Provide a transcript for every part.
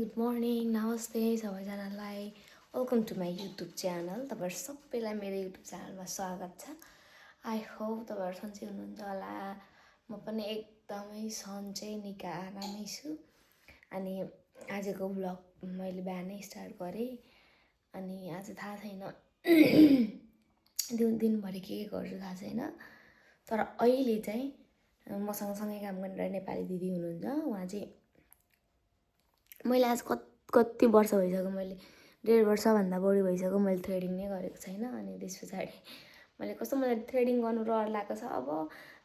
Good morning नमस्ते सबैजनालाई welcome to my YouTube channel. तपाईँहरू सबैलाई मेरो युट्युब च्यानलमा स्वागत छ। आई होप तपाईँहरू सन्चै हुनुहुन्छ होला। म पनि एकदमै सन्चै निकै आरामै छु। अनि आजको ब्लग मैले बिहानै स्टार्ट गरेँ। अनि आज थाहा छैन दिनभरि के गर्छु थाहा छैन, तर अहिले चाहिँ मसँग सँगै काम गरेर नेपाली दिदी हुनुहुन्छ। उहाँ चाहिँ मैले आज कति वर्ष भइसक्यो, मैले 1.5 वर्षभन्दा बढी भइसक्यो मैले थ्रेडिङ नै गरेको छैन। अनि त्यस पछाडि मैले कस्तो मलाई थ्रेडिङ गर्नु रहर लागेको छ, अब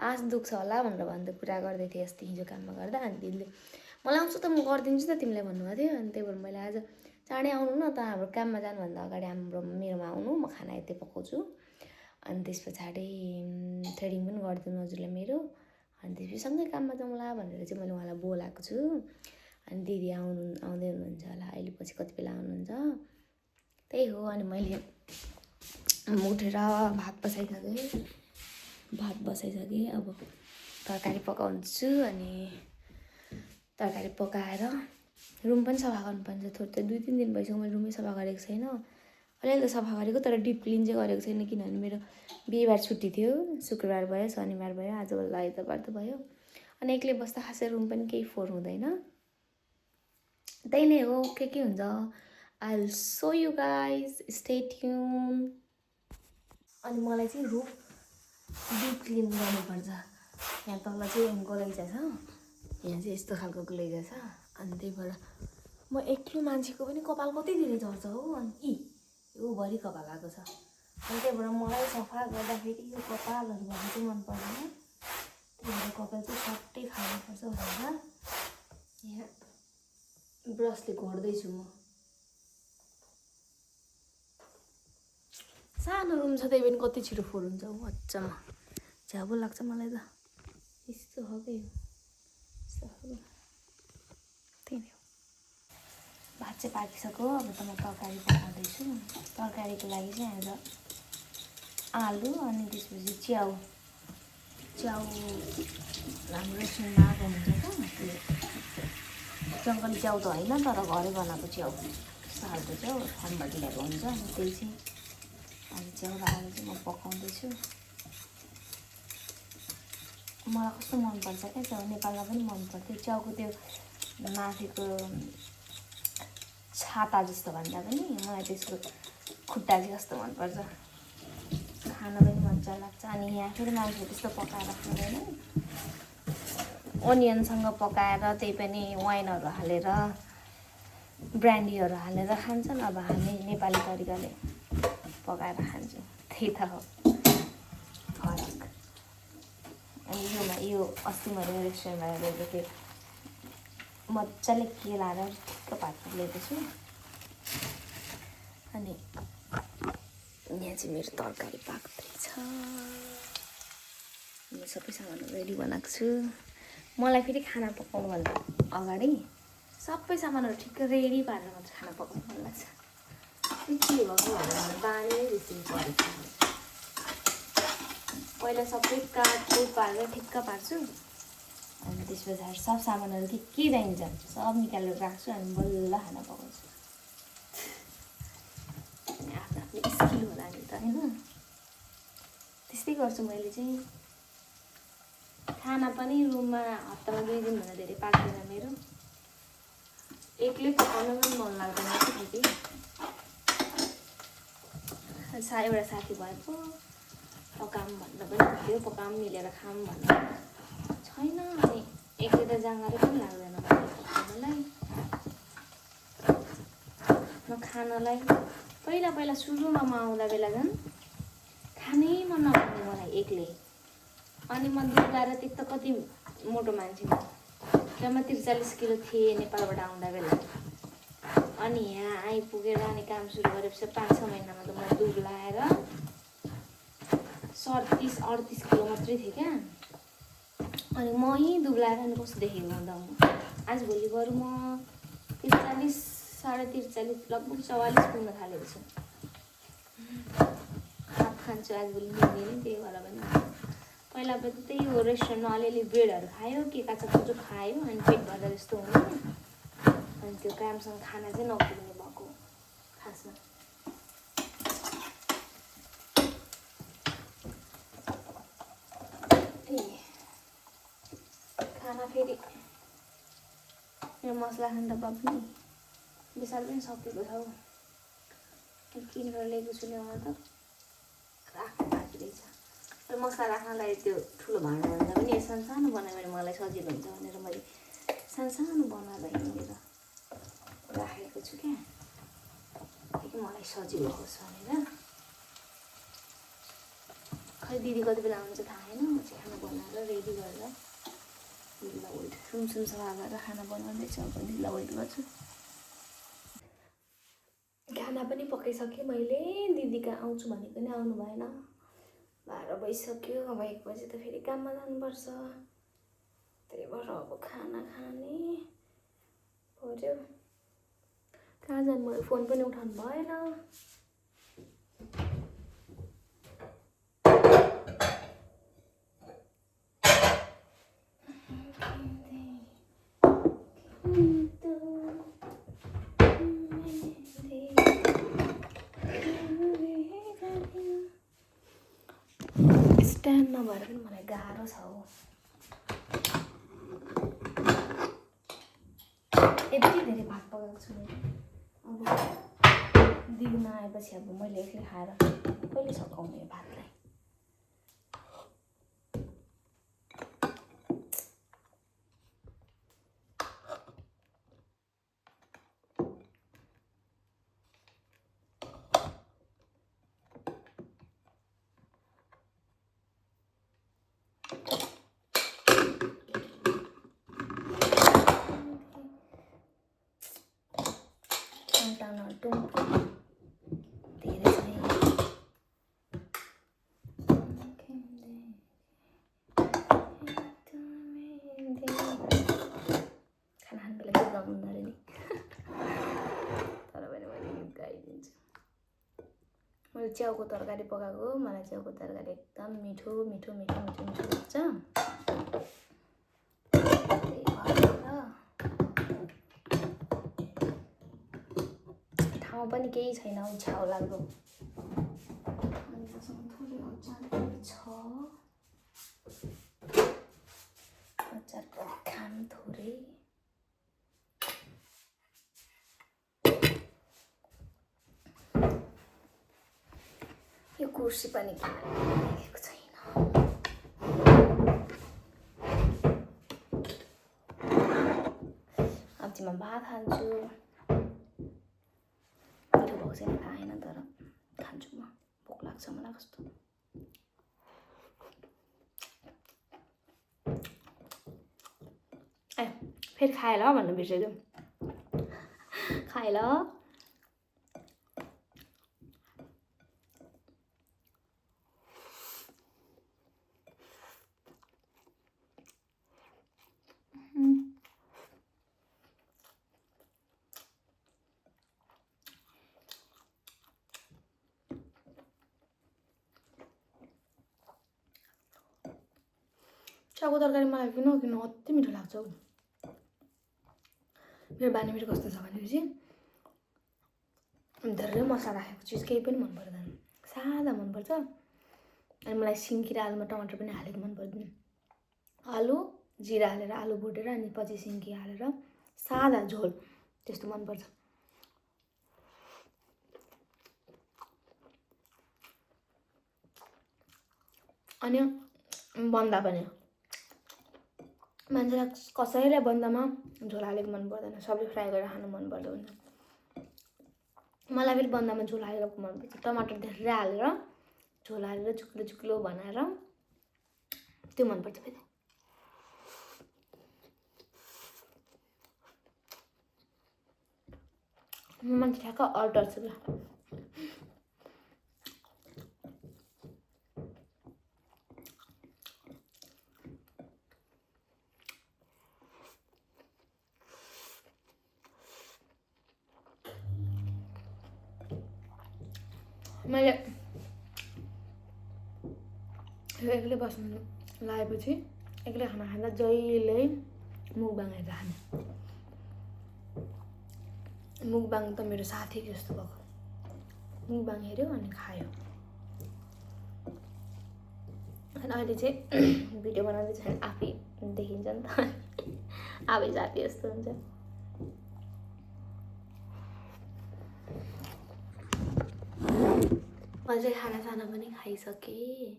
आँस दुख्छ होला भनेर भन्दै कुरा गर्दै थिएँ अस्ति हिजो काममा गर्दा। अनि दिदीले मलाई आउँछ त म गरिदिन्छु त तिमीलाई भन्नुभएको थियो। अनि त्यही भएर मैले आज चाँडै आउनु न त, हाम्रो काममा जानुभन्दा अगाडि मेरोमा आउनु, म खाना यतै पकाउँछु। अनि त्यस पछाडि थ्रेडिङ पनि गरिदिनु हजुरलाई मेरो। अनि त्यसपछि सँगै काममा जाउँला भनेर चाहिँ मैले उहाँलाई बोलाएको छु। अनि दिदी आउँदै हुनुहुन्छ होला अहिले, पछि कति बेला आउनुहुन्छ त्यही हो। अनि मैले उठेर भात बसाइसकेँ। अब तरकारी पकाउँछु। अनि तरकारी पकाएर रुम पनि सफा गर्नुपर्छ। थोरै 2-3 दिन भइसक्यो मैले रुमै सफा गरेको छैन। अलिअलि त सफा गरेको, तर डिप क्लिन चाहिँ गरेको छैन, किनभने मेरो बिहिबार छुट्टी थियो, शुक्रबार भयो, शनिबार भयो, आज आइतबार त भयो। अनि एक्लै बस्दा खासै रुम पनि केही फोहोर हुँदैन। त्यही नै हो, के हुन्छ। I will so you guys, stay tune. अनि मलाई चाहिँ रुम डिप क्लिन गर्नुपर्छ। यहाँ तल चाहिँ गलैँचा छ, यहाँ चाहिँ यस्तो खालको गलैँचा छ। अनि त्यही भएर म एक्लो मान्छेको पनि कपाल कति धेरै झर्छ हो। अनि यो भरि कपाल आएको छ। अनि त्यही भएर मलाई सफा गर्दाखेरि यो कपालहरू भन्नु चाहिँ मन पर्दैन। त्यही भएर कपाल चाहिँ सट्टै खानुपर्छ भनेर यहाँ ब्रसले घोड्दैछु म। सानो रुम छ, त्यही पनि कति छिटो फोहोर हुन्छ हौ, अचम्म झ्याबो लाग्छ मलाई त। यस्तो हो कि त्यही नै हो। भात चाहिँ पाकिसक्यो। अब त म तरकारी पकाउँदैछु। तरकारीको लागि चाहिँ आज आलु, अनि त्यसपछि च्याउ हाम्रो रेस्टुरेन्टमा आएको हुन्छ त, त्यो जङ्गली च्याउ त होइन, तर घरै बनाएको च्याउ, त्यस्तो खालको च्याउ फार्मबाट ल्याएको हुन्छ। अनि त्यही चाहिँ अनि च्याउ र आलु चाहिँ म पकाउँदैछु। मलाई कस्तो मनपर्छ क्या च्याउ, नेपालमा पनि मन पर्थ्यो। च्याउको त्यो माथिको छाता जस्तो भन्दा पनि मलाई त्यसको खुट्टा चाहिँ कस्तो मनपर्छ, खान पनि मजा लाग्छ। अनि यहाँ फेरि मान्छेले त्यस्तो पकाएर खाँदैन, ओनियनसँग पकाएर, त्यही पनि वाइनहरू हालेर, ब्रान्डीहरू हालेर खान्छन्। अब हामी नेपाली तरिकाले पकाएर खान्छौँ, त्यही त हो फरक। अनि यो अस्ति मैले रेस्टुरेन्टमा गएको थिएँ, मजाले केलाएर ठिक्क पारेर ल्याएको छु। अनि यहाँ चाहिँ मेरो तरकारी पाक्दैछ। म सबै सामानहरू रेडी बनाएको छु। मलाई फेरि खाना पकाउनुभन्दा अगाडि सबै सामानहरू ठिक्क रेडी पारेर मात्र खाना पकाउनु मन लाग्छ। के भएको भनेर बानी नै बेसी परेको छ। पहिला सबै काटकुट पारेर ठिक्क पार्छु। अनि त्यस पछाडि सब सामानहरू के चाहिन्छ सब निकालेर राख्छु। अनि बल्ल खाना पकाउँछु। आफ्नो स्किल होला नि त, होइन? त्यस्तै गर्छु मैले चाहिँ। खाना पनि रुममा हप्तामा 2 दिनभन्दा धेरै पाक्दैन मेरो। एक्लै पकाउन पनि मन लाग्दैन फेरि। एउटा साथी भएको पकाऊँ भन्दा पनि थियो, पकाऊँ मिलेर खाऊँ भन्दा छैन। अनि एक्लै त जाँगरै पनि लाग्दैन पकाउनलाई, न खानलाई। पहिला सुरुमा म आउँदा बेला झन् खानै मन नपर्ने मलाई एक्लै। अनि म दुब्लाएर त्यस्तो कति मोटो मान्छे म, जम्मा 43 किलो थिएँ नेपालबाट आउँदा बेला। अनि यहाँ आइपुगेर अनि काम सुरु गरेपछि 5-6 महिनामा त म दुब्लाएर 37-38 किलो मात्रै थिएँ क्या। अनि म यहीँ दुब्लाएर अनि कस्तो देखेको भन्दा म आजभोलि बरु म 43, 43.5, लगभग 44 पुग्न थालेको छु। भात खान्छु आजभोलि मिल्दैन, त्यही भएर पनि। पहिला त त्यही हो, रेस्टुरेन्टमा अलिअलि ब्रेडहरू खायो, के काचा कुचो खायो, अनि पेट भर्दा जस्तो हुने। अनि त्यो कामसँग खाना चाहिँ नपुग्ने भएको खासमा। खाना फेरि यो मसला खाने डब्बा पनि विशाल पनि सकिएको छ हौ। किनेर ल्याएको छु नि म त राख्नु बाँकी रहेछ। मसला राख्नलाई त्यो ठुलो भाँडाभन्दा पनि सानो बनायो भने मलाई सजिलो हुन्छ भनेर मैले सानो बनाएर हिँडेर राखेको छु क्या, कि मलाई सजिलो होस् भनेर। खै दिदी कति बेला आउँछ थाहा छैन। म चाहिँ खाना बनाएर रेडी गरेर दिदीलाई वेट सुमसुम सफा गरेर खाना बनाउँदैछु। अब दिदीलाई वेट गर्छु। खाना पनि पकाइसकेँ मैले। दिदी कहाँ आउँछु भनेको नि आउनु भएन। 12 बजिसक्यो। अब 1 बजी त फेरि काममा जानुपर्छ। त्यही भएर अब खाना खाने पर्यो। कहाँ जानु भयो, फोन पनि उठाउनु भएन। स्ट्यान्ड नभएर पनि मलाई गाह्रो छ हौ। यति धेरै भात पकाएको छु मैले। अब दिदी नआएपछि अब मैले एक्लै खाएर कहिले सकाउने भातलाई। धेरै खाना खाने बेला गीत गाउनु हुँदैन नि। तर पनि मैले गीत गाइदिन्छु। मैले च्याउको तरकारी पकाएको। मलाई च्याउको तरकारी एकदम मिठो मिठो मिठो मिठो मिठो लाग्छ। ठाउँ पनि केही छैन हौ छ्याउ लाग्दो। अनि त्यसमा थोरै अचार पनि छ। अचार पनि खानु थोरै। यो कुर्सी पनि किनेको छैन। अब चाहिँ म भात खान्छु। मिठो भएको छैन थाहा छैन, तर खान्छु म। भोक लाग्छ मलाई कस्तो। ए फेरि खाए ल भन्नु बिर्सेछु। खाए ल। च्याउको तरकारी मलाई किन अति मिठो लाग्छ हौ। मेरो बानी मेरो कस्तो छ भनेपछि धेरै मसला राखेको चिज केही पनि मन पर्दैन। सादा मनपर्छ। अनि मलाई सिन्की र आलुमा टमाटर पनि हालेको मन पर्दैन। आलु जिरा हालेर आलु भुटेर अनि पछि सिन्की हालेर सादा झोल त्यस्तो मनपर्छ। अनि बन्दा पनि मान्छेलाई कसैलाई बन्दामा झोल हालेको मन पर्दैन। सबले फ्राई गरेर खानु मन पर्छ हुन्छ। मलाई फेरि बन्दामा झोल हालेर मन पर्छ। टमाटर धेरै हालेर झोल हालेर चुक्लो चुक्लो बनाएर त्यो मन पर्छ फेरि। मान्छे ठ्याक्क अल्टर छ क्या। मैले एक्लै बस्नु लागेपछि एक्लै खाना खाँदा जहिले मुख बाँगेर खाने। मुकबाङ त मेरो साथी जस्तो भएको मुकबाङ हेऱ्यो अनि खायो अनि अहिले चाहिँ भिडियो बनाउँदैछ भने आफै देखिन्छ नि त आफै साथी जस्तो हुन्छ अझै खानासाना पनि खाइसकेँ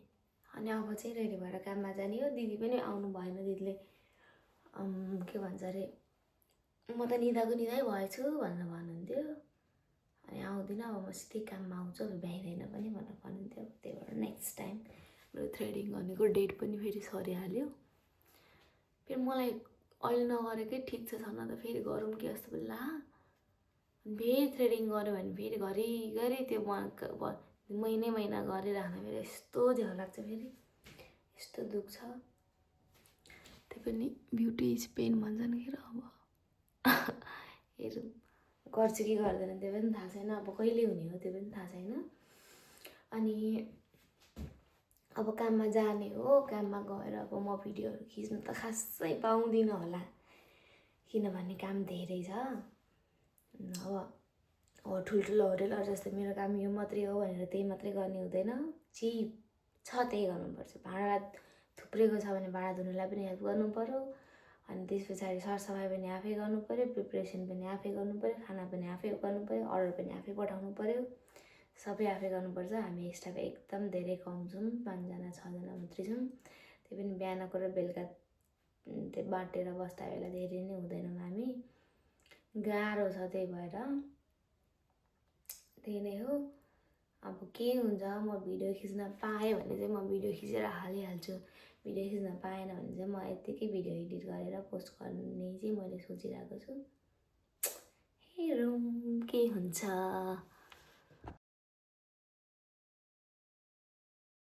अनि अब चाहिँ रेडी भएर काममा जाने हो दिदी पनि आउनु भएन दिदीले के भन्छ अरे म त निदाको निदै भएछु भनेर भन्नुहुन्थ्यो अनि आउँदिनँ अब म सिधै काममा आउँछु अब भ्याइँदैन पनि भनेर भन्नुहुन्थ्यो त्यही भएर नेक्स्ट टाइम मेरो थ्रेडिङ गर्नेको डेट पनि फेरि सरिहाल्यो फेरि मलाई अहिले नगरेकै ठिक छ न त फेरि गरौँ कि जस्तो पनि ला फेरि थ्रेडिङ गऱ्यो भने फेरि घरिघरि त्यो महिना गरिराख्दा फेरि यस्तो झ्याउ लाग्छ फेरि यस्तो दुख्छ त्यही पनि ब्युटी इज पेन भन्छन् कि र अब हेरौँ गर्छु कि गर्दैन त्यो पनि थाहा छैन अब कहिले हुने हो त्यो पनि थाहा छैन अनि अब काममा जाने हो काममा गएर अब म भिडियोहरू खिच्नु त खासै पाउँदिनँ होला किनभने काम धेरै छ अब ठुल्ठुलो होटेलहरू जस्तै मेरो काम यो मात्रै हो भनेर त्यही मात्रै गर्ने हुँदैन जे छ त्यही गर्नुपर्छ भाँडा थुप्रेको छ भने भाँडा धुनुलाई पनि हेल्प गर्नु पऱ्यो अनि त्यस पछाडि सरसफाइ पनि आफै गर्नु पऱ्यो प्रिपरेसन पनि आफै गर्नु पऱ्यो खाना पनि आफै गर्नु पऱ्यो अर्डर पनि आफै पठाउनु पऱ्यो सबै आफै गर्नुपर्छ हामी स्टाफ एकदम धेरै कम छौँ 5 जना 6 जना मात्रै छौँ त्यही पनि बिहानको र बेलुका त्यो बाटेर बस्दा बेला धेरै नै हुँदैनौँ हामी गाह्रो छ त्यही भएर त्यही नै हो अब के हुन्छ म भिडियो खिच्न पाएँ भने चाहिँ म भिडियो खिचेर हालिहाल्छु भिडियो खिच्न पाएन भने चाहिँ म यत्तिकै भिडियो एडिट गरेर पोस्ट गर्ने चाहिँ मैले सोचिरहेको छु हेरौँ के हुन्छ